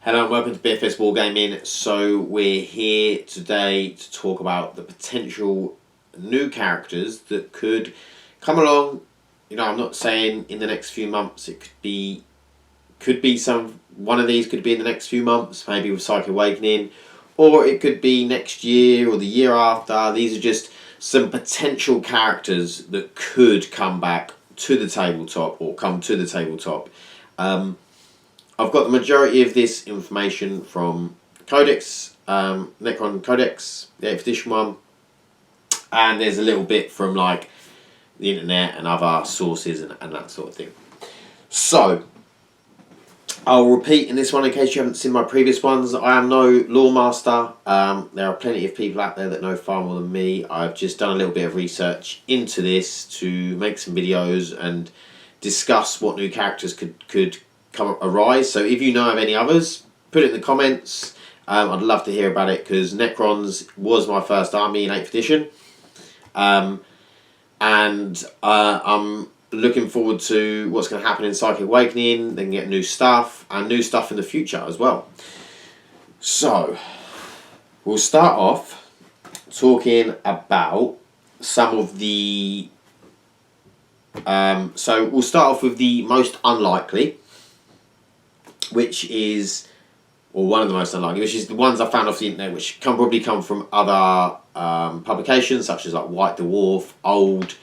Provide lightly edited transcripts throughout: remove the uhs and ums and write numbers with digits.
Hello and welcome to BFS Wargaming. So we're here today to talk about the potential new characters that could come along. You know, I'm not saying in the next few months. It could be one of these could be in the next few months, maybe with Psychic Awakening, or it could be next year or the year after. These are just some potential characters that could come back to the tabletop or come to the tabletop. I've got the majority of this information from Codex, Necron Codex, the 8th edition one, and there's a little bit from like the internet and other sources and that sort of thing. So, I'll repeat in this one in case you haven't seen my previous ones. I am no lore master. There are plenty of people out there that know far more than me. I've just done a little bit of research into this to make some videos and discuss what new characters could arise. So if you know of any others, put it in the comments. I'd love to hear about it because Necrons was my first army in 8th edition. And I'm looking forward to what's going to happen in Psychic Awakening. They can get new stuff and new stuff in the future as well. So we'll start off talking about some of the so we'll start off with the most unlikely, which is, or one of the most unlikely, which is the ones I found off the internet, which probably come from other publications, such as like White Dwarf, old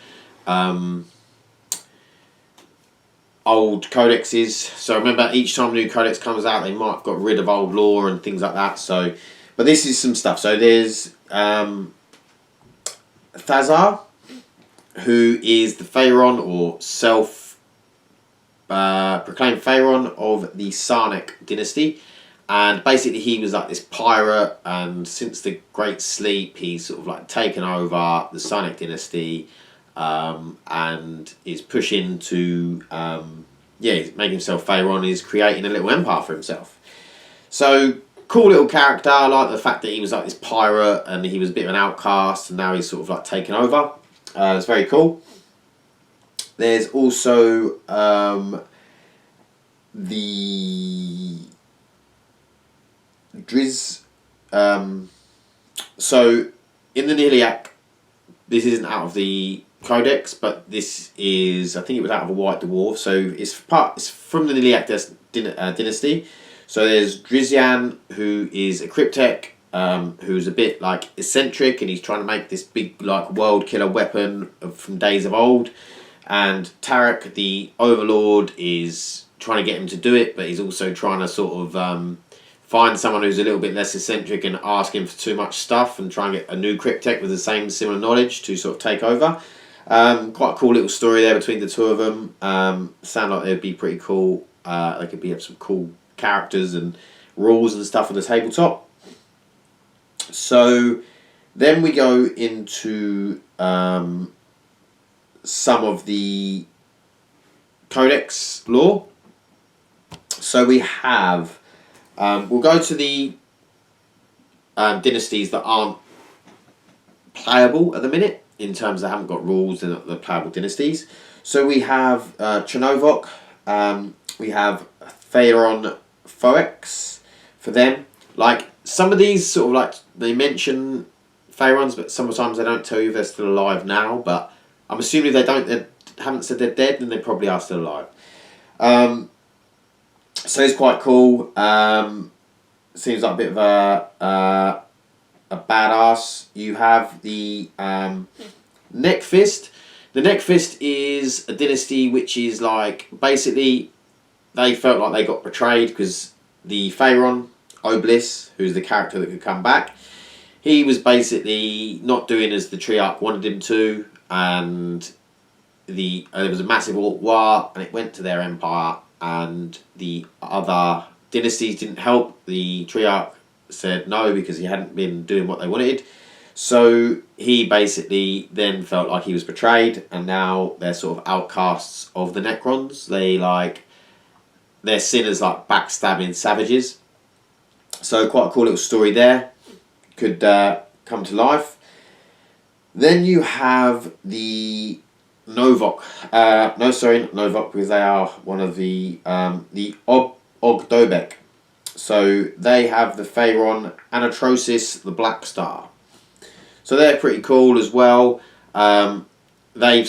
codexes. So remember, each time a new codex comes out, they might have got rid of old lore and things like that. So, but this is some stuff. So there's Thazar, who is the Pharaon or proclaimed Pharaon of the Sarnic dynasty, and basically he was like this pirate, and since the Great Sleep he's sort of like taken over the Sarnic dynasty, and is pushing to he's making himself Pharaon. He's creating a little empire for himself. So cool little character. I like the fact that he was like this pirate and he was a bit of an outcast, and now he's sort of like taken over. It's very cool. There's also the Driz. So in the Nihiliac, this isn't out of the Codex, but this is, I think it was out of a White Dwarf. So it's from the Nihiliac dynasty. So there's Drizian, who is a Cryptek, who's a bit like eccentric, and he's trying to make this big like world killer weapon from days of old. And Tarek, the Overlord, is trying to get him to do it, but he's also trying to sort of find someone who's a little bit less eccentric and ask him for too much stuff and try and get a new Cryptek with the same similar knowledge to sort of take over. Quite a cool little story there between the two of them. Sound like they'd be pretty cool. They could be some cool characters and rules and stuff on the tabletop. So then we go into some of the Codex lore. So we have, we'll go to the dynasties that aren't playable at the minute, in terms of haven't got rules in the playable dynasties. So we have Chernovok, we have Theron Foex for them. Like some of these sort of like, they mention Pharaons, but sometimes they don't tell you if they're still alive now, but I'm assuming if they haven't said they're dead, then they probably are still alive. So it's quite cool. Seems like a bit of a badass. You have the Neckfist. The Neckfist is a dynasty which is like, basically they felt like they got betrayed because the Pharaon, Oblis, who's the character that could come back, he was basically not doing as the Triarch wanted him to, and there was a massive Orc war, and it went to their empire, and the other dynasties didn't help. The Triarch said no because he hadn't been doing what they wanted. So he basically then felt like he was betrayed, and now they're sort of outcasts of the Necrons. They're seen as like backstabbing savages. So quite a cool little story there. Could come to life. Then you have the Novok. Not Novok, because they are one of the Ogdobek. So they have the Pharaon Anatrosis, the Black Star. So they're pretty cool as well. They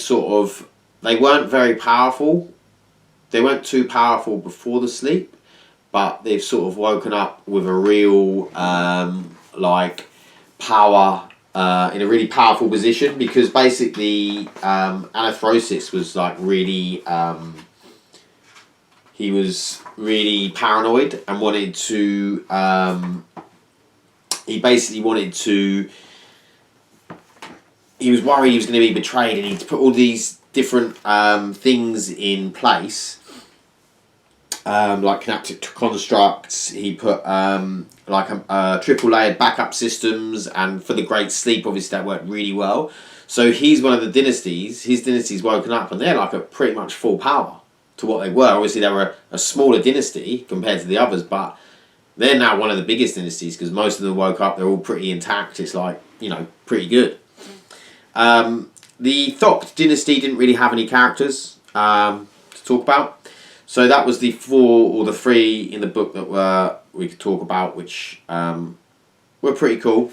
weren't very powerful. They weren't too powerful before the sleep, but they've sort of woken up with a real power in a really powerful position, because basically Anathrosis was really he was really paranoid and wanted to he was worried he was going to be betrayed, and he'd put all these different things in place, like synaptic constructs. He put triple layered backup systems, and for the Great Sleep, obviously that worked really well. So he's one of the dynasties. His dynasty's woken up, and they're like at pretty much full power to what they were. Obviously, they were a smaller dynasty compared to the others, but they're now one of the biggest dynasties, because most of them woke up. They're all pretty intact. It's pretty good. The Thoct dynasty didn't really have any characters to talk about. So that was the 4 or the 3 in the book that we could talk about, which were pretty cool.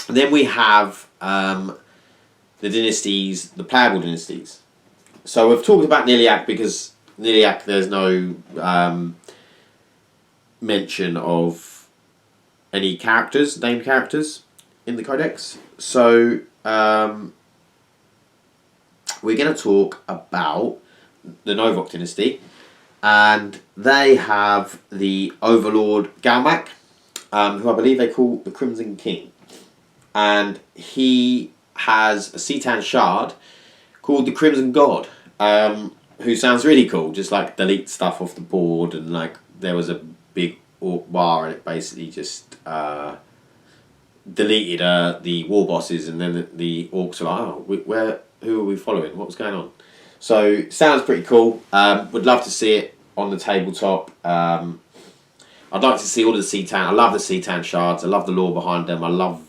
And then we have the dynasties, the playable dynasties. So we've talked about Niliac, because Niliac, there's no mention of any characters, named characters, in the Codex. So we're going to talk about the Novok dynasty, and they have the Overlord Galmac, who I believe they call the Crimson King, and he has a Citan shard called the Crimson God, who sounds really cool. Just delete stuff off the board, and there was a big orc bar, and it basically just deleted the war bosses, and then the orcs were like, who are we following? What was going on? So sounds pretty cool. Would love to see it on the tabletop. I'd like to see all the Citan. I love the Citan shards. I love the lore behind them. I love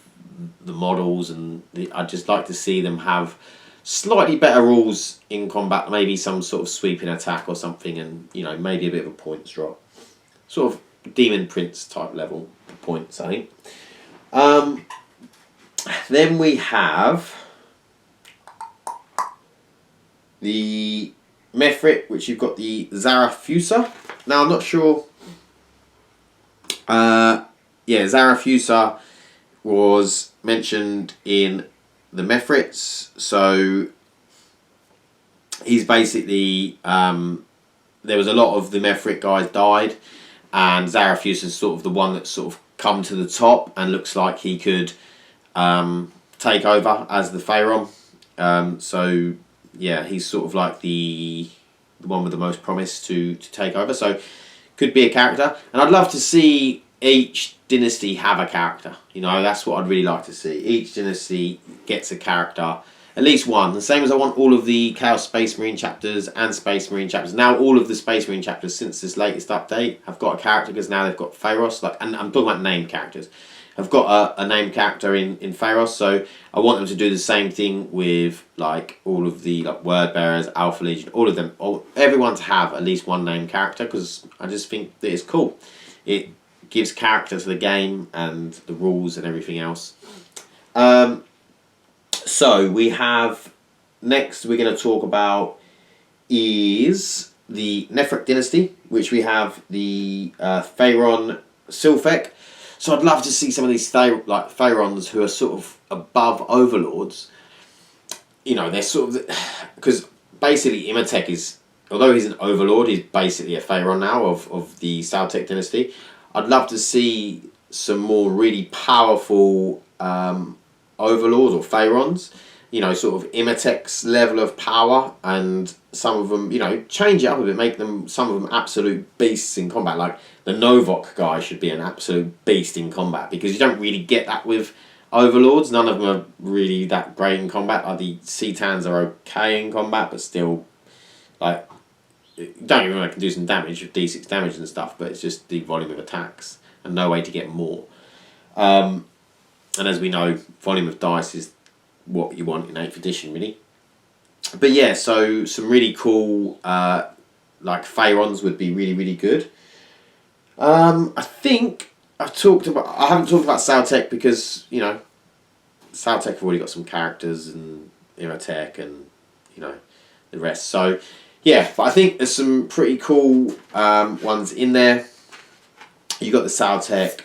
the models, and I'd just like to see them have slightly better rules in combat. Maybe some sort of sweeping attack or something, and maybe a bit of a points drop. Sort of Demon Prince type level points, I think. Then we have the Mefrit, which you've got the Zarathusa. Now I'm not sure. Zarathusa was mentioned in the Mefrits, so he's basically there was a lot of the Mefrit guys died, and Zarathusa is sort of the one that's sort of come to the top and looks like he could take over as the Pharaon. So yeah, he's sort of like the one with the most promise to take over. So could be a character, and I'd love to see each dynasty have a character. That's what I'd really like to see. Each dynasty gets a character, at least one. The same as I want all of the Chaos Space Marine chapters and Space Marine chapters. Now all of the Space Marine chapters since this latest update have got a character, because now they've got Pharos. And I'm talking about named characters. Have got a named character in Pharos, so I want them to do the same thing with all of the Word Bearers, Alpha Legion, all of them. Everyone to have at least one named character, because I just think that it's cool. It gives character to the game and the rules and everything else. So we have, next we're going to talk about is the Nefret dynasty, which we have the Pharaon Silphek. So I'd love to see some of these Pharaons who are sort of above overlords. They're sort of, because basically Imhotep is, although he's an overlord, he's basically a Pharaon now of the Saltec dynasty. I'd love to see some more really powerful overlords or Pharaons. Sort of Imhotep's level of power, and some of them, change it up a bit, make them, some of them absolute beasts in combat. Like the Novok guy should be an absolute beast in combat, because you don't really get that with overlords. None of them are really that great in combat. The Citans are okay in combat, but still, don't get me wrong, I can do some damage with D6 damage and stuff, but it's just the volume of attacks and no way to get more. And as we know, volume of dice is what you want in 8th edition, really. But yeah, so some really cool Pharaons would be really, really good. I think I haven't talked about Saltec because, you know, Saltec have already got some characters and Irotech and, you know, the rest. So, yeah, but I think there's some pretty cool ones in there. You got the Saltec,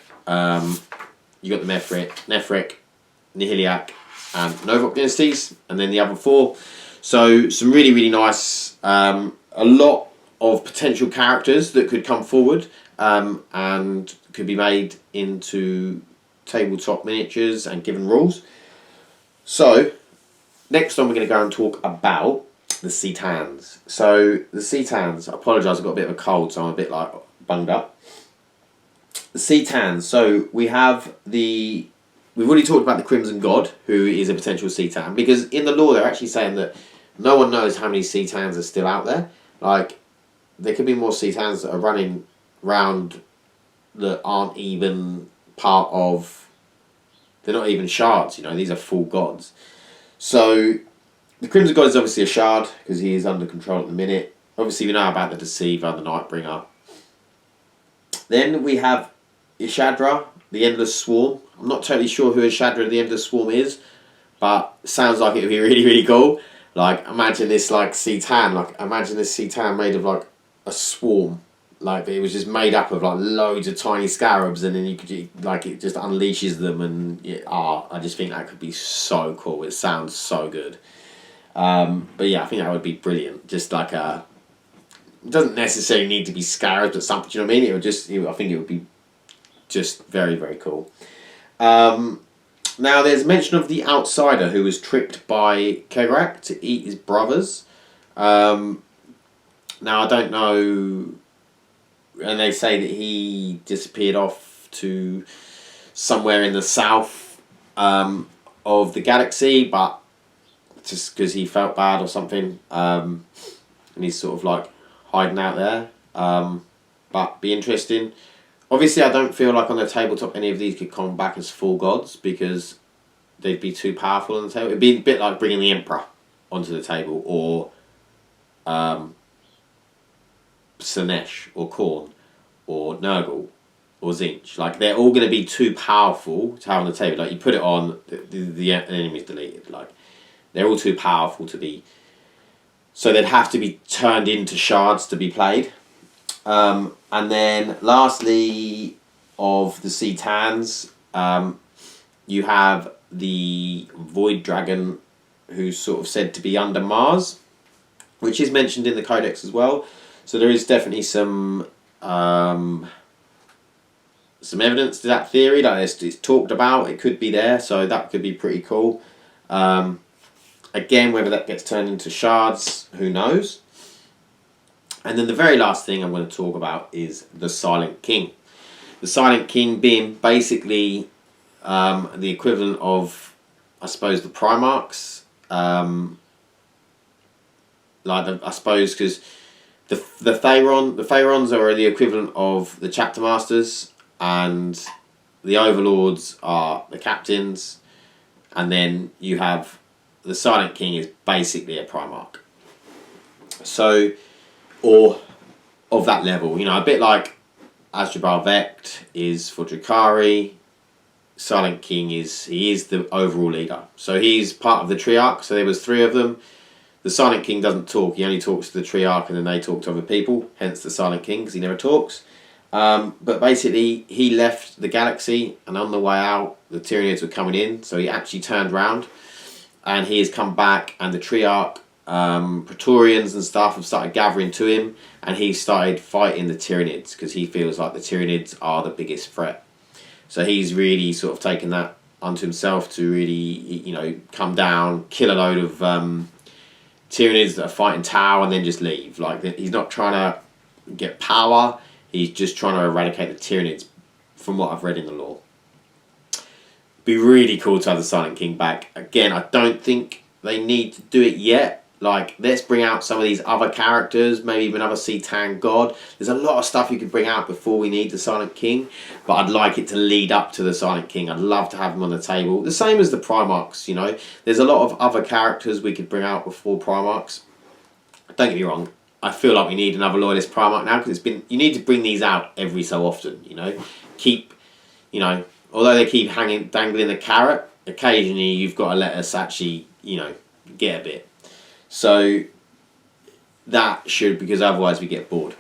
you got the Nefric, Nihiliac, and Novok dynasties, and then the other four. So some really, really nice, a lot of potential characters that could come forward and could be made into tabletop miniatures and given rules. So next on we're going to go and talk about the Cetans. So the Cetans, I apologise, I've got a bit of a cold, so I'm a bit like bunged up. The Cetans, so we've already talked about the Crimson God, who is a potential Cetan, because in the lore they're actually saying that no one knows how many Cetans are still out there. Like, there could be more Cetans that are running around that aren't even part of... They're not even shards, you know, these are full gods. So, the Crimson God is obviously a shard, because he is under control at the minute. Obviously we know about the Deceiver, the Nightbringer. Then we have Ishadra, the Endless Swarm. I'm not totally sure who Ishadra, the Endless Swarm is, but sounds like it would be really, really cool. Like, imagine this, like, Cetan. Like, imagine this Cetan made of, like, a swarm. Like, it was just made up of, like, loads of tiny scarabs, and then you could, like, it just unleashes them, and, I just think that could be so cool. It sounds so good. But yeah, I think that would be brilliant. Just like a... It doesn't necessarily need to be scarabs, but something, do you know what I mean? I think it would be just very, very cool. Now, there's mention of the Outsider who was tricked by Kegarak to eat his brothers. Now, I don't know... And they say that he disappeared off to somewhere in the south of the galaxy, but just because he felt bad or something. And he's sort of like hiding out there. But be interesting. Obviously, I don't feel like on the tabletop any of these could come back as full gods because they'd be too powerful on the table. It'd be a bit like bringing the Emperor onto the table, or Slanesh, or Khorne, or Nurgle, or Zinch. Like, they're all going to be too powerful to have on the table. Like, you put it on, the enemy's deleted. Like, they're all too powerful to be... So they'd have to be turned into shards to be played. And then lastly, of the Cetans, you have the Void Dragon, who's sort of said to be under Mars, which is mentioned in the Codex as well. So there is definitely some evidence to that theory. Like, it's talked about, it could be there, so that could be pretty cool. Again, whether that gets turned into shards, who knows? And then the very last thing I'm going to talk about is the Silent King. The Silent King being basically the equivalent of, I suppose, the Primarchs. I suppose, because the Thayrons are the equivalent of the Chapter Masters, and the Overlords are the Captains, and then you have the Silent King is basically a Primarch. So, or of that level, you know, a bit like Asdrubal Vect is for Drukhari. Silent King is the overall leader. So he's part of the Triarch. So there was 3 of them. The Silent King doesn't talk. He only talks to the Triarch, and then they talk to other people. Hence the Silent King, because he never talks. But basically, he left the galaxy, and on the way out, the Tyranids were coming in. So he actually turned round, and he has come back, and the Triarch, Praetorians and stuff have started gathering to him, and he started fighting the Tyranids because he feels like the Tyranids are the biggest threat. So he's really sort of taken that unto himself to really, you know, come down, kill a load of Tyranids that are fighting Tau, and then just leave. Like, he's not trying to get power, he's just trying to eradicate the Tyranids, from what I've read in the lore. Be really cool to have the Silent King back. Again, I don't think they need to do it yet. Like, let's bring out some of these other characters, maybe even another Cetan god. There's a lot of stuff you could bring out before we need the Silent King, but I'd like it to lead up to the Silent King. I'd love to have him on the table. The same as the Primarchs, you know. There's a lot of other characters we could bring out before Primarchs. Don't get me wrong, I feel like we need another Loyalist Primarch now, because you need to bring these out every so often. Keep, although they keep dangling the carrot, occasionally you've got to let us actually, get a bit. So that should, because otherwise we get bored.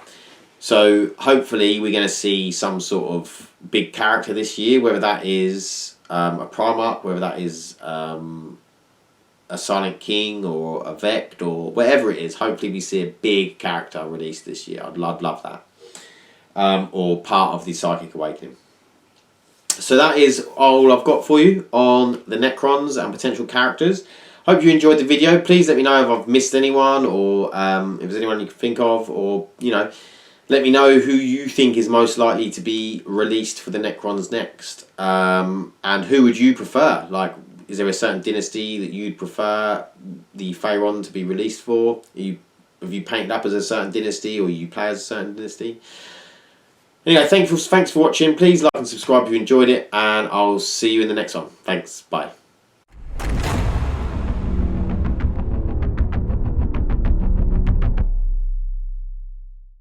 So hopefully we're going to see some sort of big character this year, whether that is a Primarch, whether that is a Silent King or a Vect or whatever it is. Hopefully we see a big character released this year. I'd love that. Or part of the Psychic Awakening. So that is all I've got for you on the Necrons and potential characters. Hope you enjoyed the video. Please let me know if I've missed anyone, or if there's anyone you can think of, or let me know who you think is most likely to be released for the Necrons next. And who would you prefer? Like, is there a certain dynasty that you'd prefer the Pharaon to be released for? Have you painted up as a certain dynasty, or you play as a certain dynasty? Anyway, thanks for watching. Please like and subscribe if you enjoyed it, and I'll see you in the next one. Thanks. Bye.